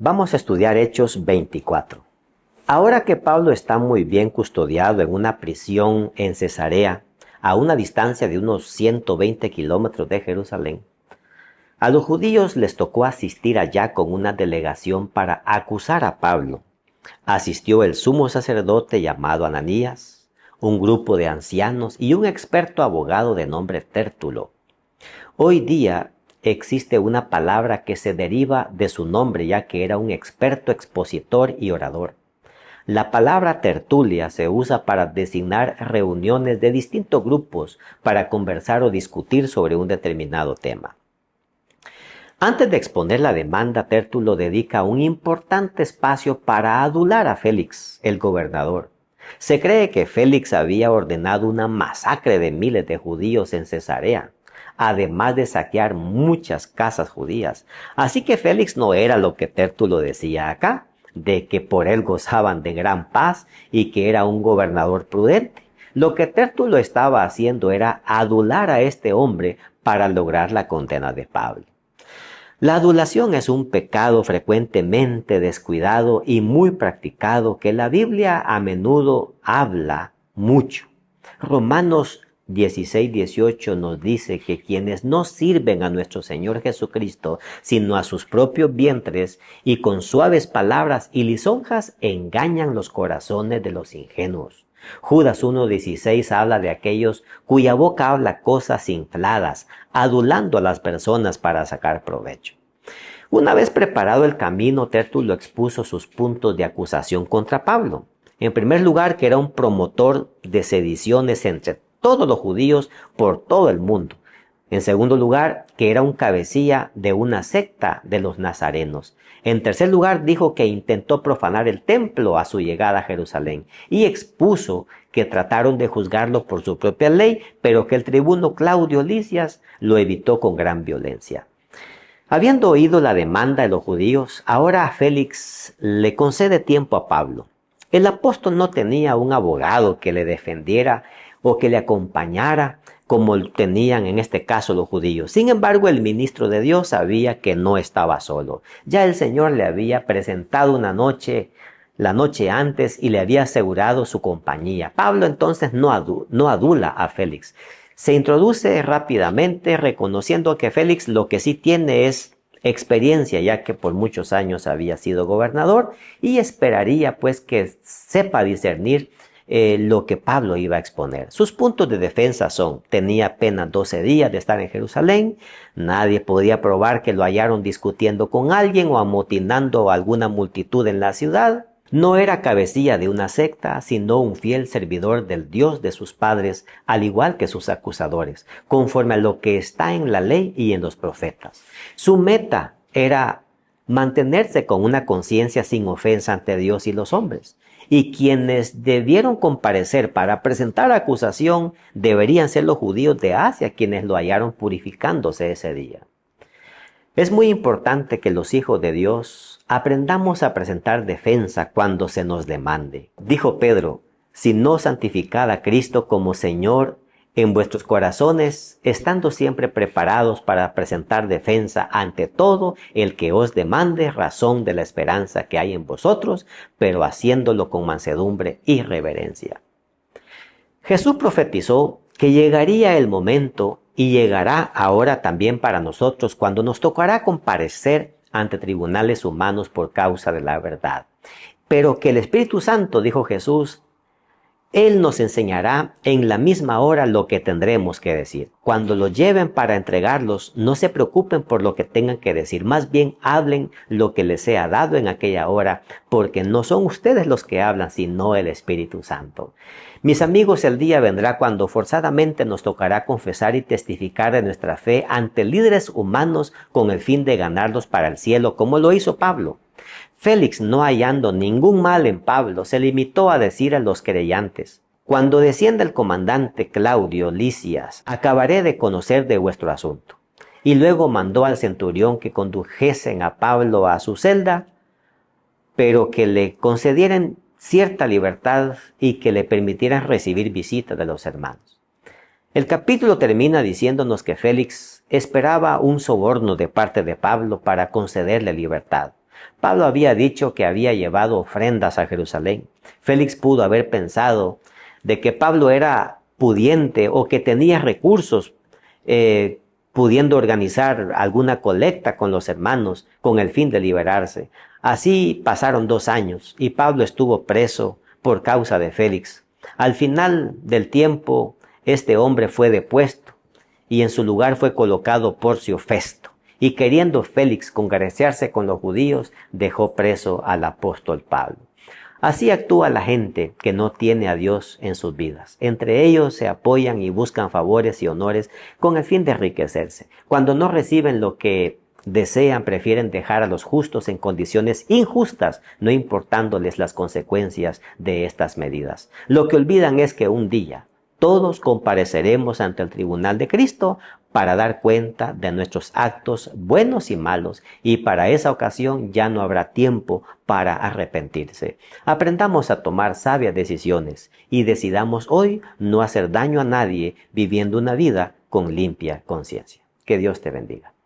Vamos a estudiar Hechos 24. Ahora que Pablo está muy bien custodiado en una prisión en Cesarea, a una distancia de unos 120 kilómetros de Jerusalén, a los judíos les tocó asistir allá con una delegación para acusar a Pablo. Asistió el sumo sacerdote llamado Ananías, un grupo de ancianos y un experto abogado de nombre Tértulo. Hoy día existe una palabra que se deriva de su nombre, ya que era un experto expositor y orador. La palabra tertulia se usa para designar reuniones de distintos grupos para conversar o discutir sobre un determinado tema. Antes de exponer la demanda, Tértulo dedica un importante espacio para adular a Félix, el gobernador. Se cree que Félix había ordenado una masacre de miles de judíos en Cesarea, además de saquear muchas casas judías. Así que Félix no era lo que Tértulo decía acá, de que por él gozaban de gran paz y que era un gobernador prudente. Lo que Tértulo estaba haciendo era adular a este hombre para lograr la condena de Pablo. La adulación es un pecado frecuentemente descuidado y muy practicado que la Biblia a menudo habla mucho. Romanos 16:18 nos dice que quienes no sirven a nuestro Señor Jesucristo, sino a sus propios vientres, y con suaves palabras y lisonjas engañan los corazones de los ingenuos. Judas 1:16 habla de aquellos cuya boca habla cosas infladas, adulando a las personas para sacar provecho. Una vez preparado el camino, Tértulo expuso sus puntos de acusación contra Pablo. En primer lugar, que era un promotor de sediciones entre todos los judíos por todo el mundo. En segundo lugar, que era un cabecilla de una secta de los nazarenos. En tercer lugar, dijo que intentó profanar el templo a su llegada a Jerusalén y expuso que trataron de juzgarlo por su propia ley, pero que el tribuno Claudio Lisias lo evitó con gran violencia. Habiendo oído la demanda de los judíos, ahora Félix le concede tiempo a Pablo. El apóstol no tenía un abogado que le defendiera o que le acompañara como tenían en este caso los judíos. Sin embargo, el ministro de Dios sabía que no estaba solo. Ya el Señor le había presentado la noche antes y le había asegurado su compañía. Pablo entonces no adula a Félix. Se introduce rápidamente reconociendo que Félix lo que sí tiene es experiencia, ya que por muchos años había sido gobernador, y esperaría pues que sepa discernir lo que Pablo iba a exponer. Sus puntos de defensa son: tenía apenas 12 días de estar en Jerusalén, nadie podía probar que lo hallaron discutiendo con alguien o amotinando a alguna multitud en la ciudad, no era cabecilla de una secta, sino un fiel servidor del Dios de sus padres, al igual que sus acusadores, conforme a lo que está en la ley y en los profetas. Su meta era mantenerse con una conciencia sin ofensa ante Dios y los hombres. Y quienes debieron comparecer para presentar acusación deberían ser los judíos de Asia, quienes lo hallaron purificándose ese día. Es muy importante que los hijos de Dios aprendamos a presentar defensa cuando se nos demande. Dijo Pedro: si no santificad a Cristo como Señor en vuestros corazones, estando siempre preparados para presentar defensa ante todo el que os demande razón de la esperanza que hay en vosotros, pero haciéndolo con mansedumbre y reverencia. Jesús profetizó que llegaría el momento, y llegará ahora también para nosotros, cuando nos tocará comparecer ante tribunales humanos por causa de la verdad. Pero que el Espíritu Santo, dijo Jesús, Él nos enseñará en la misma hora lo que tendremos que decir. Cuando los lleven para entregarlos, no se preocupen por lo que tengan que decir. Más bien hablen lo que les sea dado en aquella hora, porque no son ustedes los que hablan, sino el Espíritu Santo. Mis amigos, el día vendrá cuando forzadamente nos tocará confesar y testificar de nuestra fe ante líderes humanos con el fin de ganarlos para el cielo, como lo hizo Pablo. Félix, no hallando ningún mal en Pablo, se limitó a decir a los creyentes: cuando descienda el comandante Claudio Lisias, acabaré de conocer de vuestro asunto. Y luego mandó al centurión que condujesen a Pablo a su celda, pero que le concedieran cierta libertad y que le permitieran recibir visitas de los hermanos. El capítulo termina diciéndonos que Félix esperaba un soborno de parte de Pablo para concederle libertad. Pablo había dicho que había llevado ofrendas a Jerusalén. Félix pudo haber pensado de que Pablo era pudiente o que tenía recursos, pudiendo organizar alguna colecta con los hermanos con el fin de liberarse. Así pasaron 2 años y Pablo estuvo preso por causa de Félix. Al final del tiempo, este hombre fue depuesto y en su lugar fue colocado Porcio Festo. Y queriendo Félix congraciarse con los judíos, dejó preso al apóstol Pablo. Así actúa la gente que no tiene a Dios en sus vidas. Entre ellos se apoyan y buscan favores y honores con el fin de enriquecerse. Cuando no reciben lo que desean, prefieren dejar a los justos en condiciones injustas, no importándoles las consecuencias de estas medidas. Lo que olvidan es que un día todos compareceremos ante el tribunal de Cristo para dar cuenta de nuestros actos buenos y malos, y para esa ocasión ya no habrá tiempo para arrepentirse. Aprendamos a tomar sabias decisiones y decidamos hoy no hacer daño a nadie viviendo una vida con limpia conciencia. Que Dios te bendiga.